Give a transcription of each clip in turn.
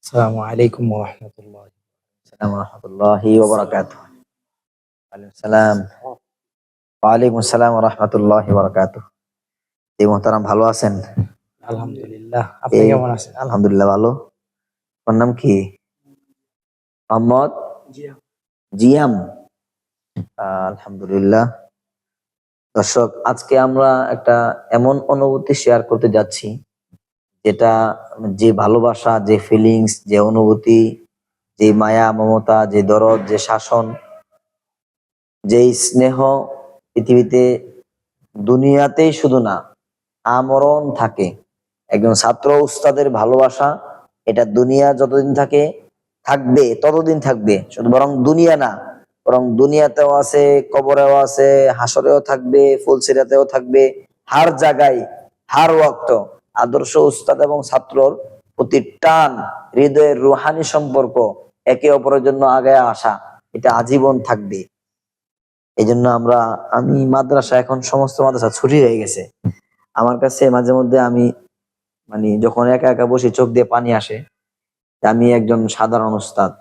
আসসালামু আলাইকুম ওয়া রাহমাতুল্লাহ। আসসালামু রাহমাতুল্লাহি ওয়া বারাকাতুহু। ওয়ালাইকুম সালাম। ওয়ালাইকুম আসসালাম ওয়া রাহমাতুল্লাহি ওয়া বারাকাতুহু। জি মোহতারাম, ভালো আছেন? আলহামদুলিল্লাহ। আপনি এই কেমন আছেন? আলহামদুলিল্লাহ ভালো। আপনার নাম কি? মোহাম্মদ জিয়াম। আলহামদুলিল্লাহ। দর্শক, আজকে আমরা একটা এমন অনুভূতি শেয়ার করতে যাচ্ছি, যেটা যে ভালোবাসা, যে ফিলিংস, যে অনুভূতি, যে মায়া মমতা, যে দরদ, যে শাসন, যেই স্নেহ পৃথিবীতে দুনিয়াতেই শুধু না, আমরণ থাকে। একজন ছাত্র উস্তাদের ভালোবাসা, এটা দুনিয়া যতদিন থাকে থাকবে, ততদিন থাকবে। শুধু বরং দুনিয়া না, বরং দুনিয়াতেও আছে, কবরেও আছে, হাসরেও থাকবে, ফুলসিরাতেও থাকবে। হার জায়গায়, হার ওয়াক্ত আদর্শ উস্তাদ এবং ছাত্রর প্রতি টান, হৃদয়ের রুহানি সম্পর্ক, একে অপরের জন্য আগে আসা, এটা আজীবন থাকবে। এই জন্য আমি মাদ্রাসা, এখন সমস্ত মাদ্রাসা ছুটি হয়ে গেছে। আমার কাছে মাঝে মধ্যে আমি মানে যখন একা একা বসে চোখ দিয়ে পানি আসে, যে আমি একজন সাধারণ উস্তাদ,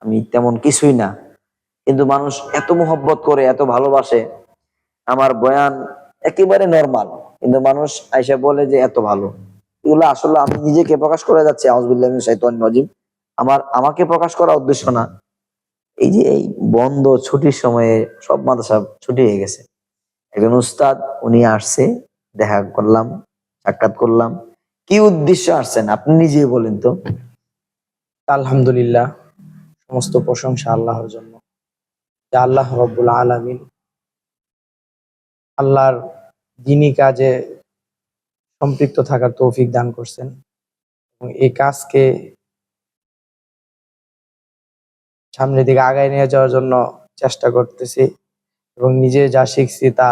আমি তেমন কিছুই না, কিন্তু মানুষ এত মোহব্বত করে, এত ভালোবাসে। আমার বয়ান একেবারে নরমাল, কিন্তু মানুষ আইসা বলে যে এত ভালো। এগুলো আসলে আমি নিজেকে প্রকাশ করে যাচ্ছি, আউযুবিল্লাহি মিনাশ শাইতানির রাজিম। আমাকে প্রকাশ করার উদ্দেশ্য না। এই যে এই বন্ধ ছুটির সময়ে সব মাদ্রাসা ছুটি হয়ে গেছে, একজন উস্তাদ উনি আসছে, দেখা করলাম, সাক্ষাৎ করলাম। কি উদ্দেশ্য আসছেন আপনি নিজেই বলেন তো? আলহামদুলিল্লাহ। সমস্ত প্রশংসা আল্লাহর জন্য। যে আল্লাহ রব্বুল আলামিন আল্লাহর দ্বীনি কাজে সম্পৃক্ত থাকার তৌফিক দান করছেন এবং এই কাজকে সামনের দিকে আগায় নিয়ে যাওয়ার জন্য চেষ্টা করতেছি এবং নিজে যা শিখছি তা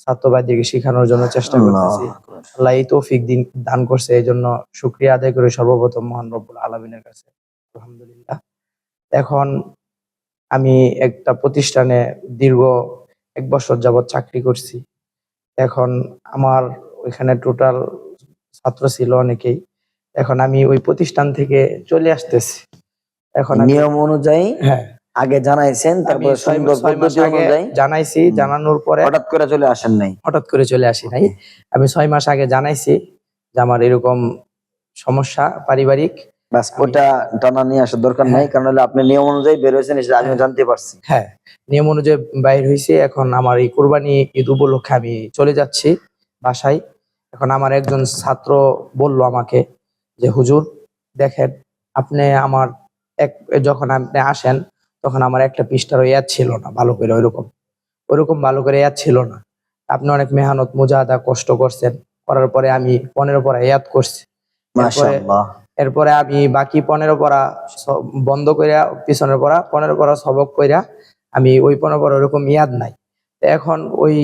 ছাত্রবাদীকে শেখানোর জন্য চেষ্টা আল্লাহ করতেছি। আকবার। আল্লাহ এই তৌফিক দান করছে, এই জন্য শুকরিয়া আদায় করে সর্বপ্রথম মহান রব্বুল আলামিনের কাছে আলহামদুলিল্লাহ। এখন আমি একটা প্রতিষ্ঠানে দীর্ঘ ১ বছর যাবৎ চাকরি করছি। এখন আমার ওইখানে টোটাল ছাত্র ছিল অনেকেই। এখন আমি ওই প্রতিষ্ঠান থেকে চলে আসতেছি। এখন আমি নিয়ম অনুযায়ী হ্যাঁ, আগে জানাইছেন, আমি তারপরে ৬ সুন্দর মাস পদ্ধতি আগে অনুযায়ী। জানাইছি। হুম, জানানোর পরে হঠাৎ করে চলে আসেন নাই। হঠাৎ করে চলে আসি নাই। ওকে। আমি ৬ মাস আগে জানাইছি যে আমার এরকম সমস্যা পারিবারিক। বাস, আমি ওটা টানা নিয়ে আসার দরকার নাই, হ্যাঁ, কারণ হলে আপনি নিয়ম অনুযায়ী বের হয়েছেন, সেটা আমিও হ্যাঁ, জানতে পারছি। হ্যাঁ, নিয়ম অনুযায়ী বাইর হইছি। এখন আমার এই কুরবানি ঈদ উপলক্ষে আমি চলে যাচ্ছি বাসায়। এখন আমার একজন ছাত্র বলল আমাকে যে, "হুজুর দেখেন, আপনি আমার এক যখন আপনি আসেন তখন আমার একটা পৃষ্ঠারও ইয়াদ ছিল না ভালো করে, ওইরকম ভালো করে ইয়াদ ছিল না। আপনি অনেক মেহনত মুজাহাদা কষ্ট করছেন। করার পরে আমি ১৫ পারা ইয়াদ করছি। এরপরে মাশাআল্লাহ। এরপরে আমি বাকি ১৫ পারা বন্ধ কইরা পিছনের পড়া ১৫ পারা সবক কইরা আমি ওই ১৫ পারা ওরকম ইয়াদ নাই। তো এখন ওই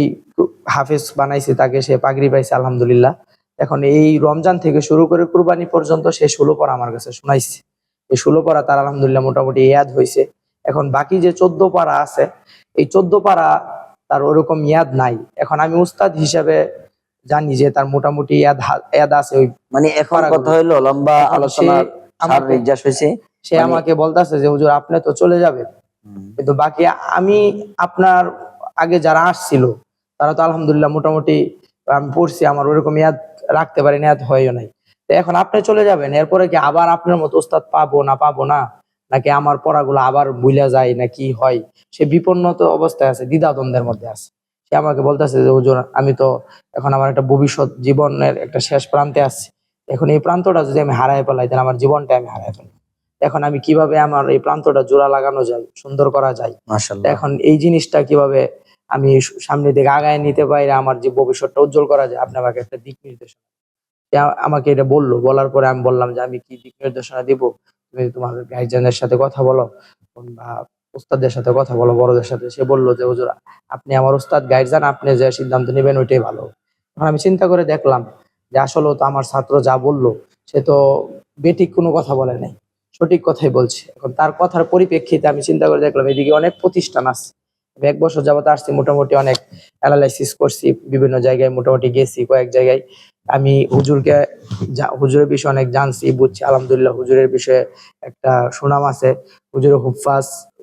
হাফেজ বানাইছি, তাকে সে পাগড়ি পাইছে আলহামদুলিল্লাহ। এখন এই রমজান থেকে শুরু করে কুরবানি পর্যন্ত সে ১৬ পারা আমার কাছে শুনাইছে। এই ১৬ পারা তার আলহামদুলিল্লাহ মোটামুটি ইয়াদ হইছে। এখন বাকি যে ১৪ পারা আছে, এই ১৪ পারা তার ওরকম ইয়াদ নাই। এখন আমি উস্তাদ হিসেবে জানি যে তার মোটামুটি ইয়াদ আছে ওই মানে এখন কথা পারাগুলো। হইলো, লম্বা এখন আলোচনার সার আমাকে নির্যাস হয়েছে। সে মানে আমাকে বলতেছে যে, "হুজুর আপনি তো চলে যাবেন। হুম, কিন্তু বাকি আমি আপনার আগে যারা আসছিল তারা তো আলহামদুলিল্লাহ মোটামুটি আমি পড়ছি, আমার ওরকম ইয়াদ রাখতে পারিনি, ইয়াদ হয়ও নাই। তো এখন আপনি চলে যাবেন। এরপরে কি আবার আপনার মতো ওস্তাদ পাবো না? নাকি আমার পড়াগুলো আবার ভুইলা যায় না কি হয়?" সে বিপন্নত অবস্থায় আছে, দ্বিধাদ্বন্দ্বের মধ্যে আছে। সে আমাকে বলতেছে যে, "হুজুর আমি তো এখন আমার একটা ভবিষ্যৎ জীবনের একটা শেষ প্রান্তে আছি। এখন এই প্রান্তটা যদি আমি হারায় ফেলাই তাহলে আমার জীবনটা আমি হারায় ফেলবো। এখন আমি কিভাবে আমার এই প্রান্তটা জোড়া লাগানো যায়, সুন্দর করা যায়? তো মাশাআল্লাহ। এখন এই জিনিসটা কিভাবে আমি সামনের দিকে আগায় নিতে পাইরা আমার যে ভবিষ্যৎটা উজ্জ্বল করা যায়, আপনি আমাকে একটা দিক নির্দেশনা।" আমাকে এটা বলল। বলার পরে আমি বললাম যে, "আমি কি দিক নির্দেশনা দিব? তুমি তোমার গার্জিয়ানদের সাথে কথা বলো বা উস্তাদদের সাথে কথা বলো, বড়দের সাথে।" সে বলল যে, "হুজুর আপনি আমার উস্তাদ গার্জিয়ান, আপনি যে সিদ্ধান্ত নিবেন ওইটাই ভালো।" এখন আমি চিন্তা করে দেখলাম যে আসলেও তো আমার ছাত্র যা বলল সে তো বেঠিক কোনো কথা বলে নাই। সঠিক কথাই বলছে। এখন তার কথার পরিপ্রেক্ষিতে আমি চিন্তা করে দেখলাম এদিকে অনেক প্রতিষ্ঠান আছে। আমি ১ বছর যাবত আসছি, মোটামুটি অনেক এনালাইসিস করছি। বিভিন্ন জায়গায় মোটামুটি গেছি কয়েক জায়গায়। আমি হুজুরকে হুজুরের বিষয়ে অনেক জানছি বুঝছি, আলহামদুলিল্লাহ হুজুরের বিষয়ে একটা সুনাম আছে। হুজুর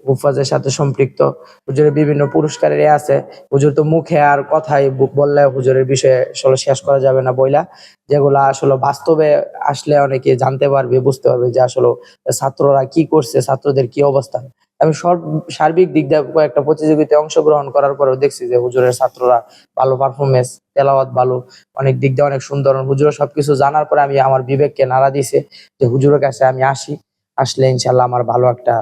হুফাজের সাথে সম্পৃক্ত, হুজুরের বিভিন্ন পুরস্কারের আছে। হুজুর তো মুখে আর কথায় বললে হুজুরের বিষয়ে আসলে শেষ করা যাবে না বইলা, যেগুলা আসলে বাস্তবে আসলে অনেকে জানতে পারবে, বুঝতে পারবে যে আসলে ছাত্ররা কি করছে, ছাত্রদের কি অবস্থা। আমি সার্বিক দিক দিয়ে কয়েকটা প্রতিযোগিতায় অংশগ্রহণ করার পরেও দেখছি যে হুজুরের ছাত্ররা ভালো পারফরমেন্স, তেলাওয়াত ভালো, অনেক দিক দিয়ে অনেক সুন্দর। হুজুরের সবকিছু জানার পরে আমি আমার বিবেককে নাড়া দিছে যে হুজুরের কাছে আমি আসলে ইনশাল্লাহ আমার ভালো একটা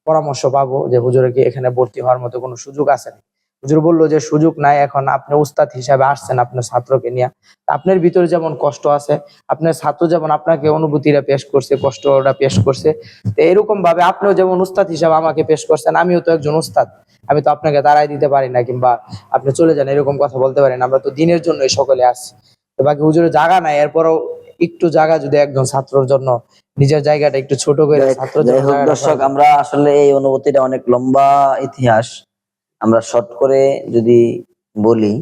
পরামর্শ পাবো যে হুজুরকে এখানে ভর্তি হওয়ার মতো কোনো সুযোগ আছে না। হুজুর বললো যে সুযোগ নাই, এখন আপনি উস্তাদ হিসাবে আসছেন আপনার ছাত্রকে নিয়ে, আপনার ভিতরে যেমন কষ্ট আছে, আপনার ছাত্র যেমন আপনাকে অনুভূতিটা পেশ করছে, কষ্টটা পেশ করছে, তো এরকম ভাবে আপনিও যেমন উস্তাদ হিসাবে আমাকে পেশ করছেন, আমিও তো একজন উস্তাদ, আমি তো আপনাকে তাড়াই দিতে পারি না, কিংবা আপনি চলে যান এরকম কথা বলতে পারেন। আমরা তো দিনের জন্য সকলে আসছি। তো বাকি হুজুরের জায়গা নাই, এরপরও একটু জায়গা যদি একজন ছাত্রর জন্য, নিজের জায়গাটা একটু ছোট করে ছাত্রের যাই জন্য হোক জায়গাটা করা দর্শক, যায়। আমরা আসলে এই অনুভূতিটা অনেক লম্বা ইতিহাস। আমরা শর্ট করে যদি বলি,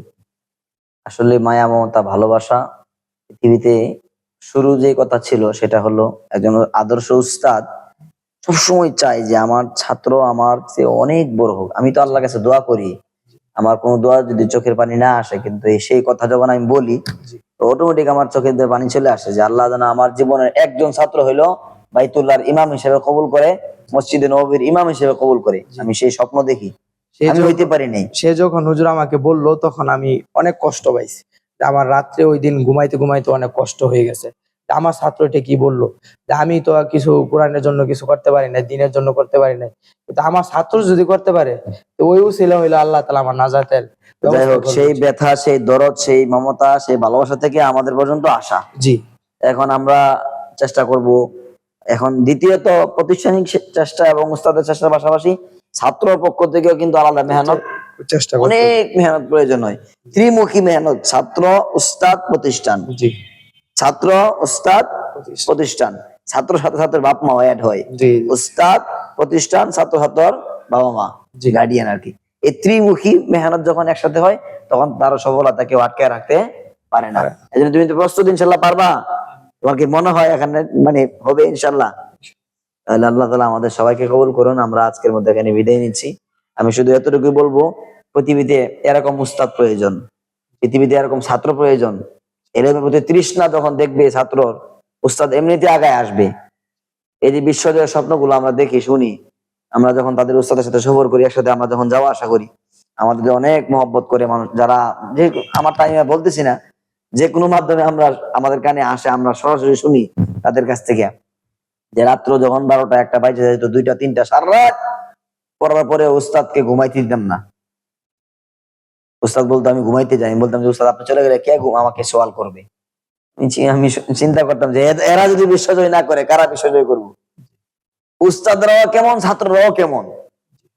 আসলে মায়া মমতা ভালোবাসা পৃথিবীতে শুরু যে কথা ছিল সেটা হলো একজন আদর্শ উস্তাদ সবসময় চাই যে আমার ছাত্র আমার চেয়ে অনেক বড় হোক। আমি তো আল্লাহর কাছে দোয়া করি, আমার কোনো দোয়া যদি চোখের পানি না আসে, কিন্তু সেই কথা যখন আমি বলি জি তো অটোমেটিক আমার চোখের দিয়ে পানি চলে আসে যে আল্লাহ যেন আমার জীবনের একজন ছাত্র হইলো বাইতুল্লাহর ইমাম হিসেবে কবুল করে, মসজিদে নববীর ইমাম হিসেবে কবুল করে। জি। আমি সেই স্বপ্ন দেখি, সে আমি হইতে যখন পারি নাই। সে যখন হুজুর আমাকে বললো তখন আমি অনেক কষ্ট পাইছি। আমার রাত্রে ওই দিন ঘুমাইতে ঘুমাইতে অনেক কষ্ট হয়ে গেছে। আমার ছাত্রটা কি বললো, যে আমি তো আর কিছু কোরআনের জন্য কিছু করতে পারি না, দিনের জন্য করতে পারি না, কিন্তু আমার ছাত্র যদি করতে পারে, তো ওই উসিলা হইলো আল্লাহ তাআলা আমার নাজাতের যাই ব্যবস্থা হোক, করবে। সেই ব্যথা, সেই দরদ, সেই মমতা, সেই ভালোবাসা থেকে আমাদের পর্যন্ত আসা। জি এখন আমরা চেষ্টা করব, এখন দ্বিতীয়ত প্রাতিষ্ঠানিক চেষ্টা এবং উস্তাদের চেষ্টার পাশাপাশি ছাত্র পক্ষ থেকেও কিন্তু আলাদা মেহনত, চেষ্টা করতে হবে। অনেক মেহনত প্রয়োজন হয়। ত্রিমুখী মেহনত, ছাত্র উস্তাদ প্রতিষ্ঠান, জি ছাত্র উস্তাদ প্রতিষ্ঠা- প্রতিষ্ঠান, ছাত্র সাথে সাথে বাপ মা অ্যাড হয়, জি উস্তাদ প্রতিষ্ঠান, ছাত্র ছাত্র বাবা মা জি গার্ডিয়ান আর কি। এই ত্রিমুখী মেহনত যখন একসাথে হয় তখন তার সফলতা কেউ আটকে রাখতে পারে না। এই জন্য তুমি তো প্রস্তুত, ইনশাল্লাহ পারবা? তোমার কি মনে হয় এখানে মানে হবে ইনশাল্লাহ? তাহলে আল্লাহ তাআলা আমাদের সবাইকে কবুল করুন। আমরা আজকের মধ্যে এখানে বিদায় নিচ্ছি। আমি শুধু এতটুকুই বলবো, পৃথিবীতে এরকম উস্তাদ প্রয়োজন, পৃথিবীতে এরকম ছাত্র প্রয়োজন। এলেমের প্রতি তৃষ্ণা যখন দেখবে ছাত্র, উস্তাদ এমনিতে আগায় আসবে। এই যে বিশ্বজয়ের স্বপ্নগুলো আমরা দেখি শুনি, আমরা যখন তাদের উস্তাদের সাথে সফর করি, একসাথে আমরা যখন যাওয়া আসা করি, আমাদের অনেক মহব্বত করে মানুষ যারা, যে আমার টাইমে বলতেছি না, যে কোনো মাধ্যমে আমরা আমাদের কানে আসে, আমরা সরাসরি শুনি তাদের কাছ থেকে, যে রাত্র যখন 12টা 1টা বাজে যেত, 2টা 3টা সারা রাত পড়ার পরে উস্তাদকে ঘুমাইতে দিতাম না। উস্তাদ বলতো আমি ঘুমাইতে যাই, আমি বলতাম যে উস্তাদ আপনি চলে গেলে কে আমাকে সওয়াল করবে। আমি চিন্তা করতাম যে এরা যদি বিশ্বজয় না করে, কারা বিশ্বজয় করবো? উস্তাদরাও কেমন, ছাত্ররাও কেমন,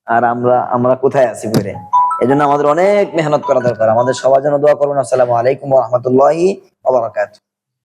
আর আমরা আমরা কোথায় আছি বেরে। এই জন্য আমাদের অনেক মেহনত করা দরকার। আমাদের সবার জন্য দোয়া করবেন। আসসালামু আলাইকুম ওয়া রাহমাতুল্লাহি ওয়া বারাকাতুহু।